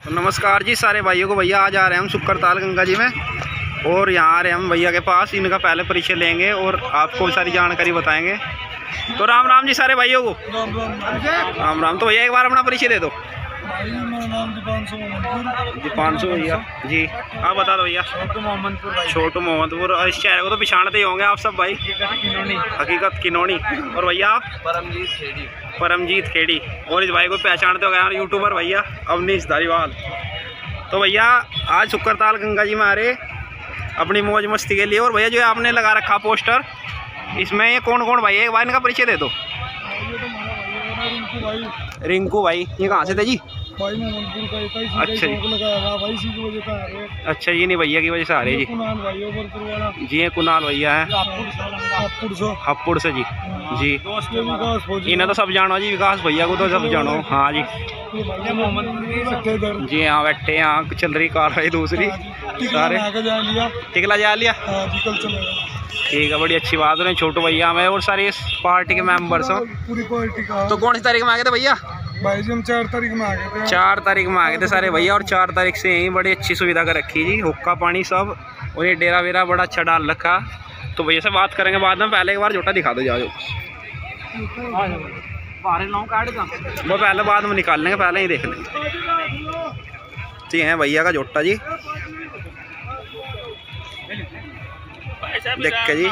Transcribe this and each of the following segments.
तो नमस्कार जी सारे भाइयों को। भैया आज आ रहे हैं हम सुक्करताल गंगा जी में और यहाँ आ रहे हैं हम भैया के पास। इनका पहले परिचय लेंगे और आपको सारी जानकारी बताएंगे। तो राम राम जी सारे भाइयों को। राम राम। तो भैया एक बार अपना परिचय दे दो। दीपांशु भैया जी, आप बता दो भैया। छोटू मोहम्मदपुर। और इस चेहरे को तो पहचानते ही होंगे आप सब भाई। हकीकत किनौनी। और भैया आप? परमजीत खेड़ी। और इस भाई को पहचानते हो गए यूट्यूबर भैया अवनीश धारीवाल। तो भैया आज सुक्करताल गंगा जी में आ रहे अपनी मौज मस्ती के लिए। और भैया जो आपने लगा रखा पोस्टर, इसमें ये कौन कौन भाई है, एक बार इनका परिचय दे दो। रिंकू भाई, ये कहाँ से थे जी? अच्छा अच्छा, ये नहीं भैया की वजह से आ रहे जी। जी ये कुणाल भैया है हपुड़ से जी। जी इन्हें तो सब जानो जी, विकास भैया को तो सब जानो। हाँ जी जी, यहाँ बैठे यहाँ चल रही कार दूसरी सारे। टिकला जा लिया, ठीक है, बड़ी अच्छी बात है। छोटू भैया में और सारी इस पार्टी के मेंबर्स हो पूरी पार्टी का। तो कौन सी तारीख में आ गए थे भैया? भाई जी हम 4 तारीख में आ गए थे। 4 तारीख में आ गए थे सारे भैया। और 4 तारीख से यहीं बड़ी अच्छी सुविधा कर रखी जी, हुक्का पानी सब। और ये डेरा वेरा बड़ा अच्छा डाल रखा। तो भैया से बात करेंगे बाद में, पहले एक बार जोटा दिखा दो। जाओ वो पहले बाद में निकाल लेंगे, पहले ही देख लेंगे। तो ये है भैया का जोटा जी, देख के जी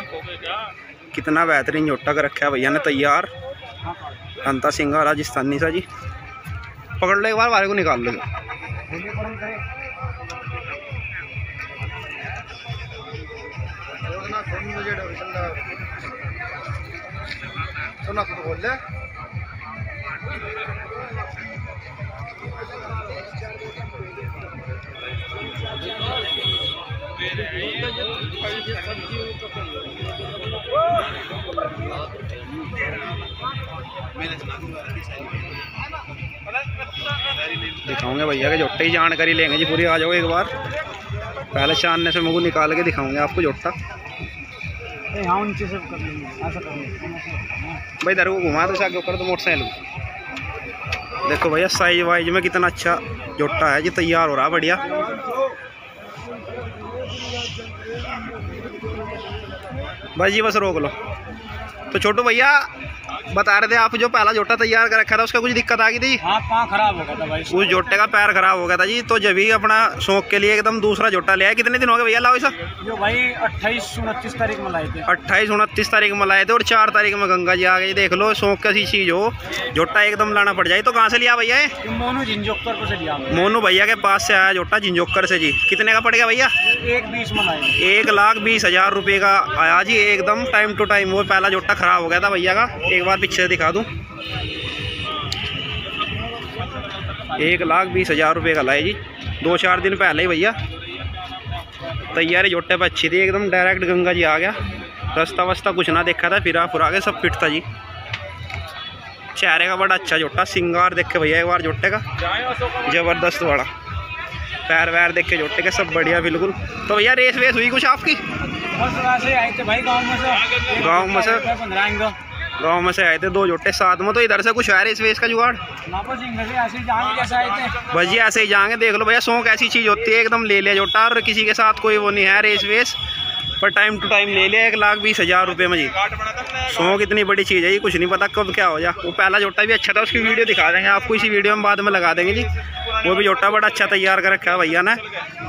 कितना बेहतरीन जोटा कर रखा है भैया ने तैयार। अंता सिंगा राजस्थानी सा जी। पकड़ लो एक बार, बारे को निकाल लो। दिखाऊंगे भैया के जोटे की जानकारी लेंगे जी पूरी। आ जाओ एक बार, पहले चांदने से मुँह निकाल के दिखाऊंगे आपको जोटा। भाई इधर को घुमा तो आगे ऊपर तो मोटरसाइकिल। देखो भैया साइज वाइज में कितना अच्छा जोटा है जी, तैयार हो रहा है बढ़िया। भाई जी बस रोक लो। तो छोटू भैया बता रहे थे आप जो पहला जोटा तैयार कर रखा था उसका कुछ दिक्कत आ गई थी? हाँ, पाँव खराब हो गया था भाई। उस जोटे का पैर खराब हो गया था जी। तो जब भी अपना शौक के लिए एकदम दूसरा जोटा ले आए। कितने दिन हो गए भैया लाओ इसे? जो भाई 28-29 तारीख में लाए थे। 28-29 तारीख में लाए थे और 4 तारीख में गंगा जी आ गई। देख लो शौक कैसी चीज़ हो, जोटा एकदम लाना पड़ जाए। तो कहाँ से लिया भैया? मोनू जिंजोकर से लिया। मोनू भैया के पास से आया जोटा जिंजोकर से जी। कितने का पड़ गया भैया? 1,20,000 में लाए। 1,20,000 रुपये का आया जी एकदम टाइम टू टाइम। वो पहला जोटा खराब हो गया था भैया का, एक बार पीछे दिखा दूं। 1,20,000 रुपये का लाए जी 2-4 दिन पहले ही भैया। तैयारी जोटे पे अच्छी थी एकदम। डायरेक्ट गंगा जी आ गया, रास्ता वस्ता कुछ ना देखा था, फिरा फुरा के सब फिट था जी। चेहरे का बड़ा अच्छा जोटा, सिंगार देखे भैया एक बार जोटे का जबरदस्त बड़ा। पैर वैर देखे जोटे के सब बढ़िया बिल्कुल। तो भैया रेस वेस हुई कुछ आपकी? आए थे भाई गाँव में से। गाँव में से आए थे 2 जोटे साथ में। तो इधर से कुछ है रेस वेस का जुगाड़? बस जी ऐसे ही जाएंगे। देख लो भैया शौक ऐसी चीज़ होती है, एकदम ले लिया जोटा और किसी के साथ कोई वो नहीं है रेस वेस, पर टाइम टू टाइम ले लिया 1,20,000 रुपये में जी। शौक इतनी बड़ी चीज़ है जी, कुछ नहीं पता कब क्या हो जाए। वो पहला जोटा भी अच्छा था, उसकी वीडियो दिखा देंगे आपको, इसी वीडियो में बाद में लगा देंगे जी। वो भी जोटा बड़ा अच्छा तैयार कर रखा है भैया ने।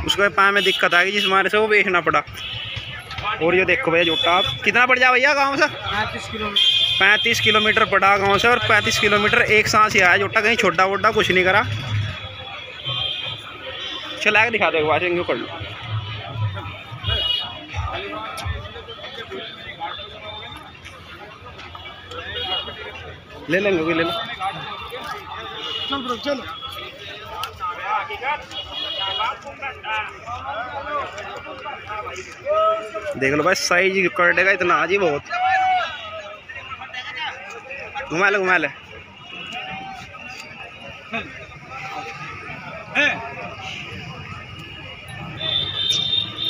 उसके पाँव में दिक्कत आ गई जिस मारे से वो बेचना पड़ा। और ये देखो भैया जोटा आप कितना पड़ जाए भैया गाँव से? 35 किलोमीटर पड़ा गाँव से। और 35 किलोमीटर एक सांस ही आया जोटा, कहीं छोटा वोटा कुछ नहीं करा। चला के दिखा दो वाशिंग कर लो। ले लेंगे ले लो। चलो देख लो भाई साइज कर देगा इतना आज ही बहुत। घुमा ले घुमा ले।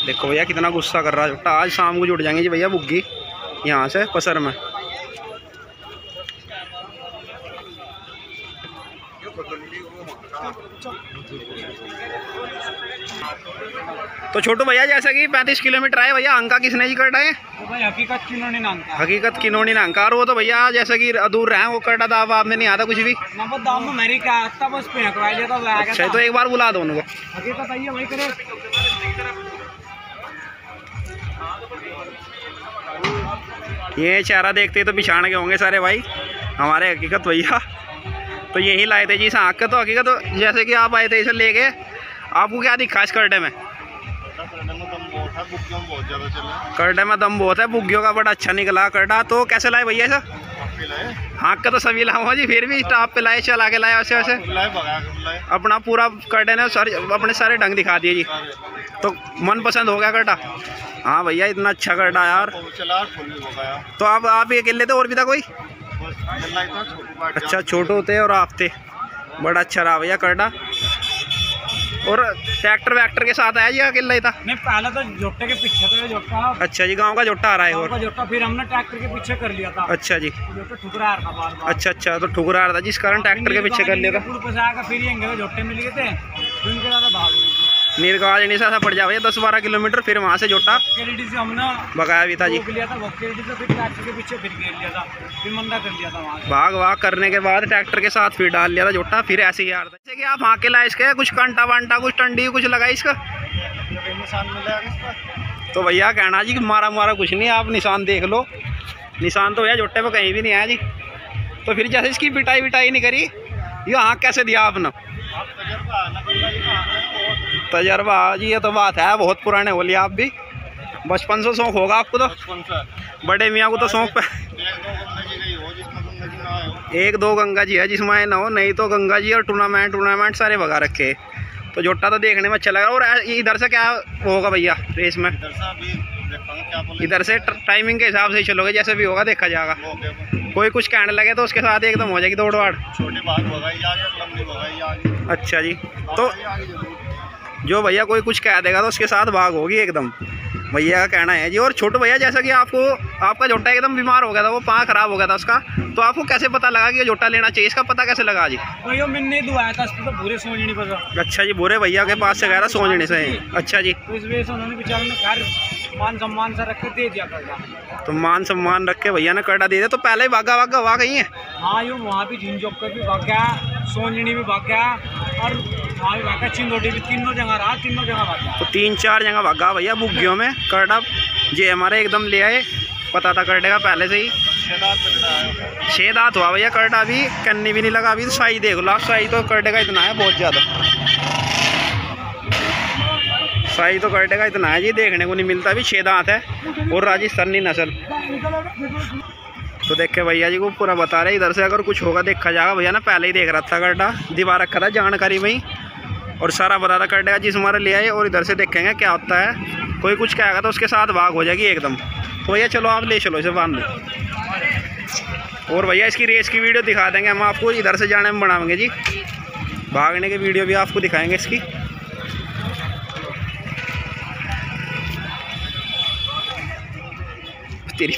देखो भैया कितना गुस्सा कर रहा है जोटा। आज शाम को जुड़ जाएंगे जी भैया बुग्गी यहाँ से पसर में। तो छोटू भैया जैसा कि 35 किलोमीटर आए भैया, अंका किसने जी करटा है? तो भाई हकीकत किन्होंने ना अंका। हकीकत किन्होंने ना अंका। और वो तो भैया जैसा कि दूर रहे वो करटा था, अब आप में नहीं आता कुछ भी। दाम में मेरी क्या आता बस फेंकवा दिया था। अच्छा तो एक बार बुला दो उनको। हकीकत आई है भाई करे। ये चेहरा देखते तो पिछाड़ के होंगे सारे भाई हमारे हकीकत भैया। तो यही लाए थे जी इस आँख के। तो हकीकत तो जैसे कि आप आए थे इसे लेके, आपको क्या दिखा इस करडे में? करडे में दम बहुत है, बुग्गियों का बड़ा अच्छा निकला करडा। तो कैसे लाए भैया इसे? हाँ का तो सभी लाऊंगा जी, फिर भी स्टाफ पे लाए, चला के लाए वैसे वैसे अपना पूरा करडे ने सारे अपने सारे ढंग दिखा दिए जी। तो मन पसंद हो गया करडा? हाँ भैया इतना अच्छा करडा यार। तो आप ये अकेले थे और भी था कोई? अच्छा छोटू होते और आप थे, बड़ा अच्छा रहा भैया करडा। और ट्रैक्टर वैक्टर के साथ आया जी अकेला ही था? नहीं पहले तो जोटे के पीछे था जोटा। अच्छा जी गांव का जोटा आ रहा है। और जोटा फिर हमने ट्रैक्टर के पीछे कर लिया था। अच्छा जी जोटा ठुकरा रहा था बार-बार। अच्छा तो ठुकरा रहा था जिस कारण ट्रैक्टर के पीछे कर लिया था। फिर ये जोटे मिल गए थे, उनके ज्यादा भाग गए थे। नीरगाज नहीं सा पड़ जाए 10-12 किलोमीटर, फिर वहाँ से जोटा से हमने भगाया भी था जी। लिया था फिर ट्रैक्टर के पीछे फिर घेर लिया था, फिर मंदा कर लिया था वहाँ से। भाग करने के बाद ट्रैक्टर के साथ फिर डाल लिया था जोटा। फिर ऐसे ही यार जैसे कि आप हाँ के लाए इसके कुछ कंटा वंटा कुछ टंडी कुछ लगाई इसका? निशान मिला इसका। तो भैया कहना जी कि मारा कुछ नहीं, आप निशान देख लो। निशान तो भैया जोटे पे कहीं भी नहीं आया जी। तो फिर जैसे इसकी पिटाई नहीं करी, ये हाँ कैसे दिया आपने? तजर्बा जी, ये तो बात है, बहुत पुराने हो लिया आप भी। बचपन से शौक होगा आपको तो। बड़े मियाँ को तो शौक पे 1-2 गंगा जी है जिसमें आए ना हो, नहीं तो गंगा जी और टूर्नामेंट सारे भगा रखे। तो जोटा तो देखने में अच्छा लगा। और इधर से क्या होगा भैया रेस में? इधर से टाइमिंग के हिसाब से ही चलोगे, जैसे भी होगा देखा जाएगा। कोई कुछ कहने लगे तो उसके साथ एकदम हो जाएगी दौड़ वाड़। अच्छा जी तो जो भैया कोई कुछ कह देगा तो उसके साथ भाग होगी एकदम, भैया का कहना है जी। और छोटू भैया जैसा कि आपका जोटा एकदम बीमार हो गया था, वो पाँव खराब हो गया था उसका, तो आपको कैसे पता लगा कि जोटा लेना चाहिए? इसका पता कैसे लगा जी? भैया मैंने दुआया था इसको, तो बुरे सोचनी पता। अच्छा जी बुरे भैया के पास से गया था सोचने से। अच्छा जी तो इस वजह से उन्होंने बेचारों ने खैर मान सम्मान से रख के दे दिया करडा। तो मान सम्मान रख के भैया ने करडा दे दिया। तो पहले ही भागा हुआ कहीं है? हाँ यूँ वहाँ भी झिंझोक पे भी भाग गया, सोंजनी भी भाग गया और वहाँ भी भागा, चिंदोटी भी, तीनों जगह भाग गया। तो 3-4 जगह भागा भैया बुग्गियों में करडा। जी हमारे एकदम ले आए, पता था करडे का पहले से ही। 6 दांत हुआ भैया करडा, अभी कन्नी भी नहीं लगा। अभी तो साई देख लो आप, साई तो करडे का इतना है बहुत ज़्यादा। साई तो करडे का इतना है जी, देखने को नहीं मिलता। अभी 6 दांत है और राजस्थानी नस्ल। तो देख के भैया जी को पूरा बता रहे, इधर से अगर कुछ होगा देखा जाएगा। भैया ना पहले ही देख रहा था करडा, दिवा रखा था जानकारी में और सारा बता था करडे का जिस हमारे ले आए। और इधर से देखेंगे क्या होता है, कोई कुछ कहेगा तो उसके साथ भाग हो जाएगी एकदम। तो भैया चलो आप ले चलो इसे बांध लो। और भैया इसकी रेस की वीडियो दिखा देंगे हम आपको, इधर से जाने में बनाएंगे जी। भागने की वीडियो भी आपको दिखाएंगे इसकी। तेरी